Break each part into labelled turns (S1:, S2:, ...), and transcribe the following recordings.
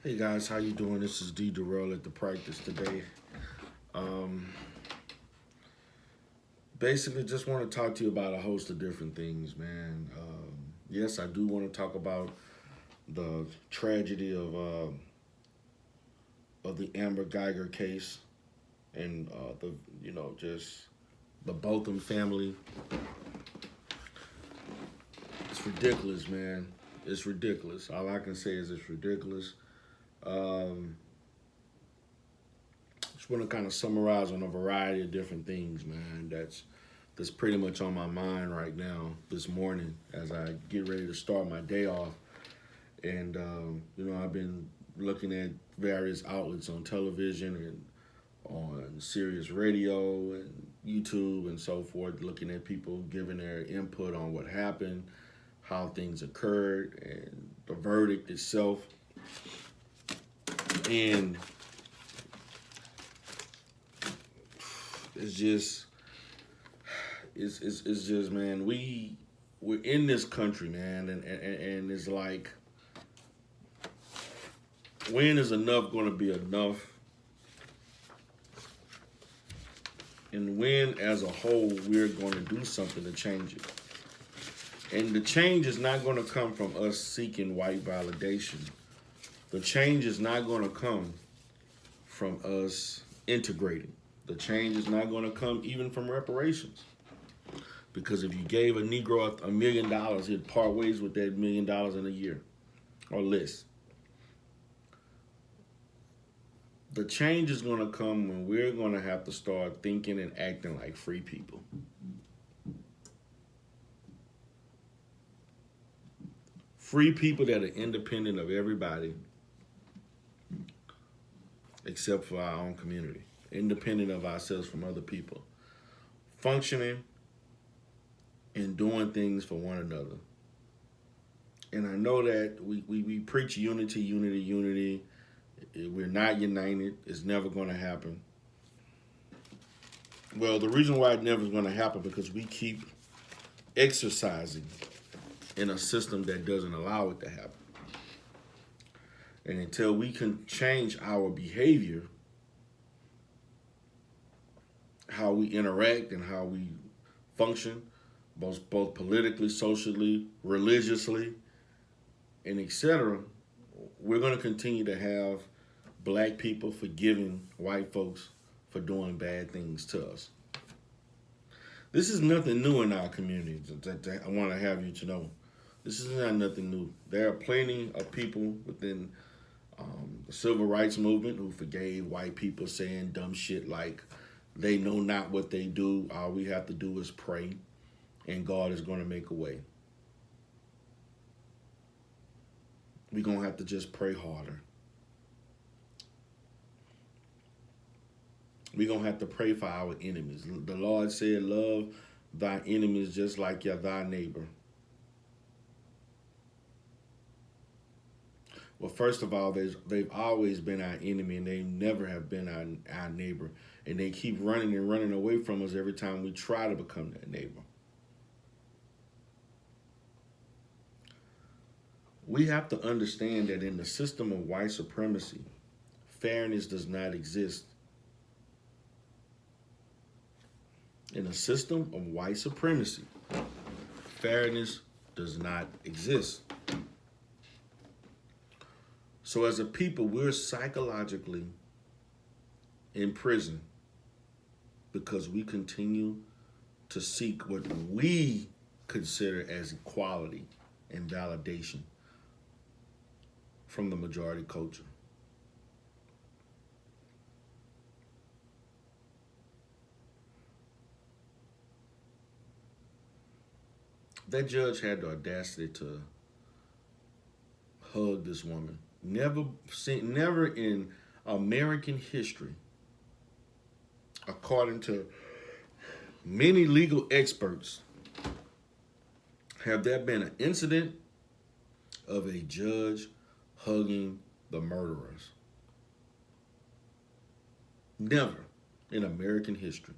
S1: Hey guys, how you doing? This is DERELL at the practice today. Um, Basically, just want to talk to you about a host of different things, man. Yes, I do want to talk about the tragedy of the Amber Guyger case and the just the Botham family. It's ridiculous, man. It's ridiculous. All I can say is it's ridiculous. Um, just want to kind of summarize on a variety of different things, man. That's pretty much on my mind right now this morning as I get ready to start my day off. And I've been looking at various outlets on television and on Sirius Radio and YouTube and so forth, looking at people giving their input on what happened, how things occurred, and the verdict itself. And it's just it's just, man, we're in this country, man, and it's like, when is enough going to be enough, and when as a whole we're going to do something to change it. And the change is not going to come from us seeking white validation. The change is not going to come from us integrating. The change is not going to come even from reparations. Because if you gave a Negro $1 million, he'd part ways with that $1 million in a year or less. The change is going to come when we're going to have to start thinking and acting like free people. Free people that are independent of everybody except for our own community. Independent of ourselves from other people. Functioning and doing things for one another. And I know that we preach unity, unity, unity. We're not united. It's never going to happen. Well, the reason why it never is going to happen because we keep exercising in a system that doesn't allow it to happen. And until we can change our behavior, how we interact and how we function, both politically, socially, religiously, and etc., we're going to continue to have black people forgiving white folks for doing bad things to us. This is nothing new in our community that I want to have you to know. This is not nothing new. There are plenty of people within the civil rights movement who forgave white people saying dumb shit like they know not what they do. All we have to do is pray and God is going to make a way. We're going to have to just pray harder. We're going to have to pray for our enemies. The Lord said, love thy enemies just like thy neighbor. Well, first of all, they've always been our enemy, and they never have been our neighbor. And they keep running and running away from us every time we try to become their neighbor. We have to understand that in the system of white supremacy, fairness does not exist. In a system of white supremacy, fairness does not exist. So as a people, we're psychologically in prison because we continue to seek what we consider as equality and validation from the majority culture. That judge had the audacity to hug this woman. Never in American history, according to many legal experts, have there been an incident of a judge hugging the murderers. Never in American history.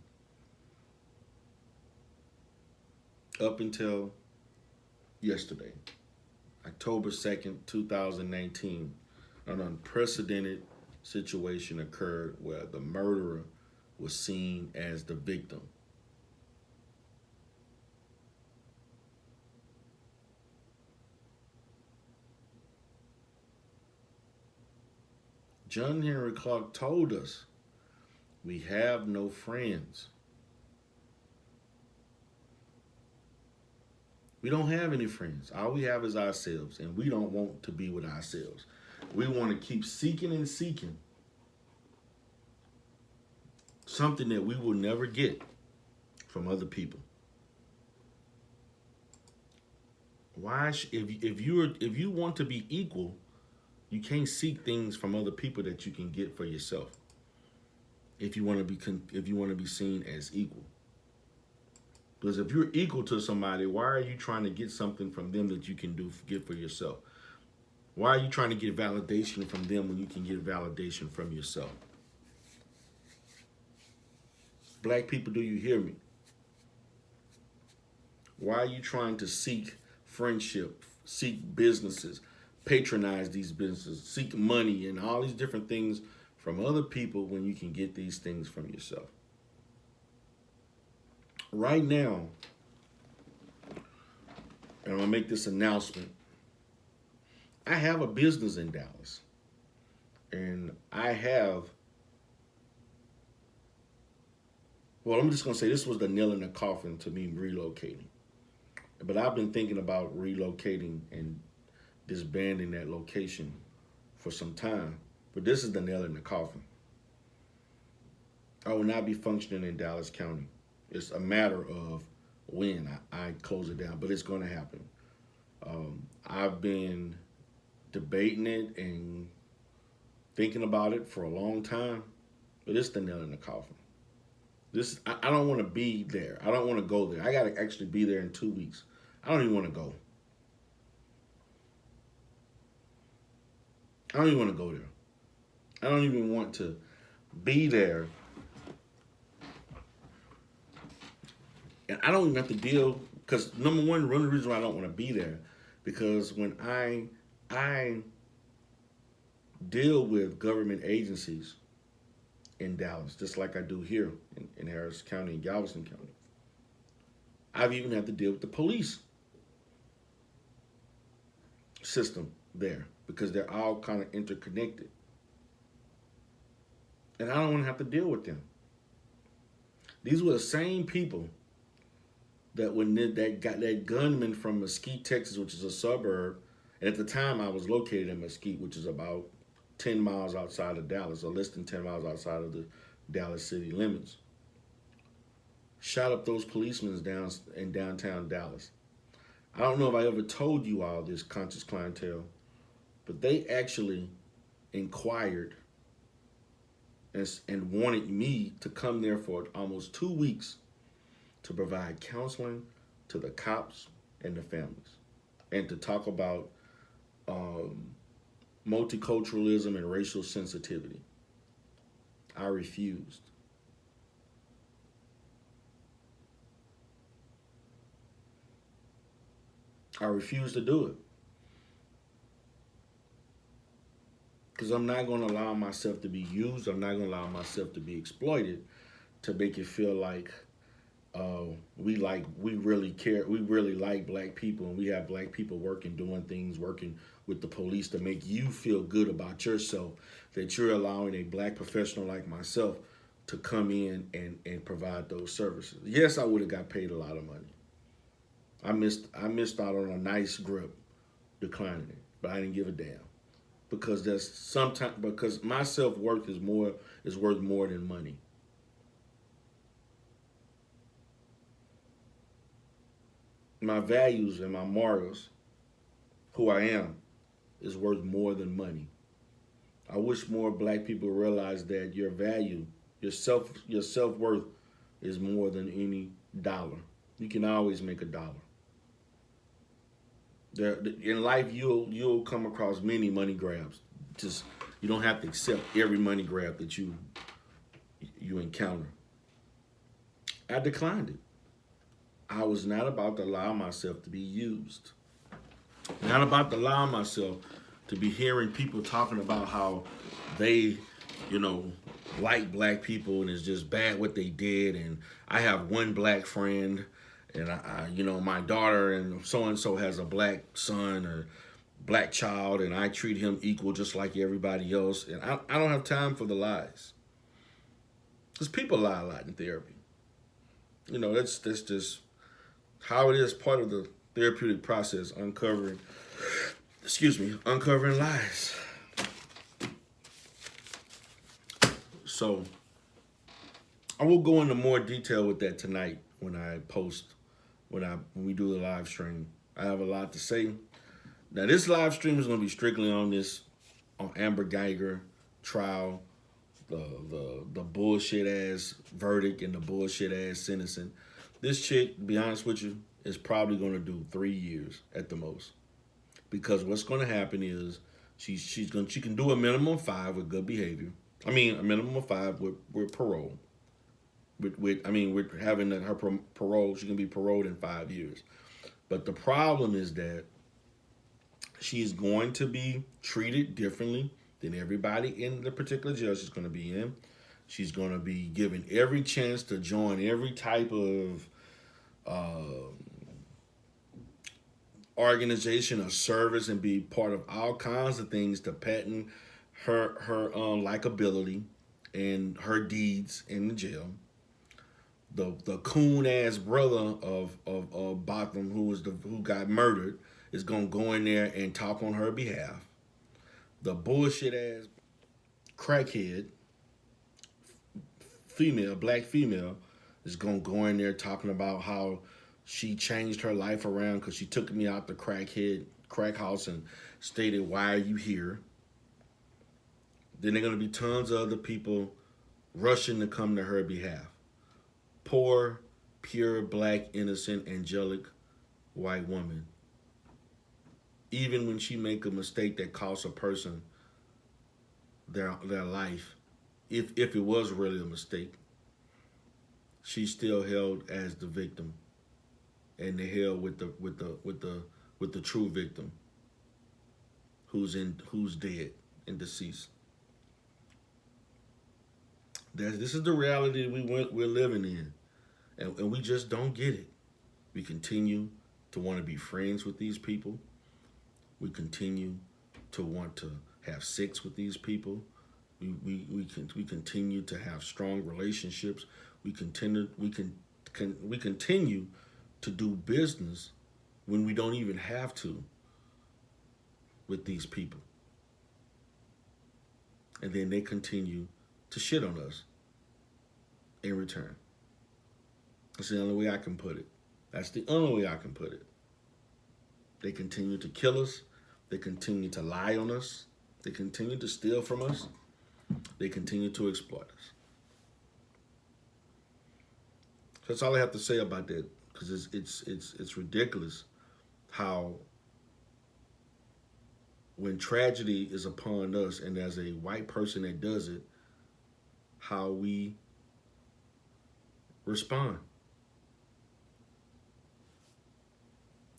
S1: Up until yesterday, October 2nd, 2019, an unprecedented situation occurred where the murderer was seen as the victim. John Henry Clark told us, we have no friends. We don't have any friends. All we have is ourselves, and we don't want to be with ourselves. We want to keep seeking and seeking something that we will never get from other people. Why, if you want to be equal, you can't seek things from other people that you can get for yourself. If you want to be seen as equal. Because if you're equal to somebody, why are you trying to get something from them that you can get for yourself? Why are you trying to get validation from them when you can get validation from yourself? Black people, do you hear me? Why are you trying to seek friendship, seek businesses, patronize these businesses, seek money and all these different things from other people when you can get these things from yourself? Right now, and I'm going to make this announcement, I have a business in Dallas. And I'm just going to say this was the nail in the coffin to me relocating. But I've been thinking about relocating and disbanding that location for some time. But this is the nail in the coffin. I will not be functioning in Dallas County. It's a matter of when I close it down, but it's going to happen. I've been debating it and thinking about it for a long time, but it's the nail in the coffin. I don't want to be there. I don't want to go there. I got to actually be there in 2 weeks. I don't even want to go. I don't even want to go there. I don't even want to be there. And I don't even have to deal, because number one, the reason why I don't want to be there, because when I deal with government agencies in Dallas, just like I do here in Harris County and Galveston County, I've even had to deal with the police system there, because they're all kind of interconnected. And I don't want to have to deal with them. These were the same people that when that gunman from Mesquite, Texas, which is a suburb, and at the time I was located in Mesquite, which is about 10 miles outside of Dallas, or less than 10 miles outside of the Dallas city limits, shot up those policemen down in downtown Dallas. I don't know if I ever told you all this, conscious clientele, but they actually inquired and wanted me to come there for almost 2 weeks to provide counseling to the cops and the families, and to talk about multiculturalism and racial sensitivity. I refused. I refused to do it. Because I'm not going to allow myself to be used. I'm not going to allow myself to be exploited to make it feel like we really care, we really like black people, and we have black people doing things, working with the police to make you feel good about yourself, that you're allowing a black professional like myself to come in and provide those services. Yes, I would have got paid a lot of money. I missed out on a nice grip declining it, but I didn't give a damn, because because my self-worth is worth more than money. My values and my morals, who I am, is worth more than money. I wish more black people realize that your value, your self-worth is more than any dollar. You can always make a dollar. In life, you'll come across many money grabs. Just, you don't have to accept every money grab that you encounter. I declined it. I was not about to allow myself to be used. Not about to allow myself to be hearing people talking about how they, you know, like black people and it's just bad what they did. And I have one black friend, and you know, my daughter and so has a black son or black child, and I treat him equal just like everybody else. And I don't have time for the lies, because people lie a lot in therapy. You know, that's just how it is, part of the therapeutic process, uncovering lies. So I will go into more detail with that tonight when we do the live stream. I have a lot to say. Now, this live stream is going to be strictly on Amber Guyger trial, the bullshit ass verdict and the bullshit ass sentencing. This chick, to be honest with you, is probably going to do 3 years at the most, because what's going to happen is she can do a minimum of 5 with good behavior. I mean, a minimum of 5 with parole. With having her parole, she can be paroled in 5 years. But the problem is that she's going to be treated differently than everybody in the particular jail she's going to be in. She's going to be given every chance to join every type of organization or service and be part of all kinds of things to patent her likability and her deeds in the jail. The coon ass brother of Botham, who got murdered, is gonna go in there and talk on her behalf. The bullshit ass crackhead black female, is gonna go in there talking about how she changed her life around because she took me out the crack house and stated, "Why are you here?" Then there are gonna be tons of other people rushing to come to her behalf. Poor, pure, black, innocent, angelic white woman. Even when she make a mistake that costs a person their life, if it was really a mistake, she's still held as the victim, and they're held with the true victim, who's dead and deceased. This is the reality we're living in, and we just don't get it. We continue to want to be friends with these people. We continue to want to have sex with these people. We continue to have strong relationships. We continue to do business when we don't even have to with these people. And then they continue to shit on us in return. That's the only way I can put it. That's the only way I can put it. They continue to kill us. They continue to lie on us. They continue to steal from us. They continue to exploit us. That's all I have to say about that, because it's ridiculous how, when tragedy is upon us, and as a white person that does it, how we respond.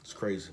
S1: It's crazy.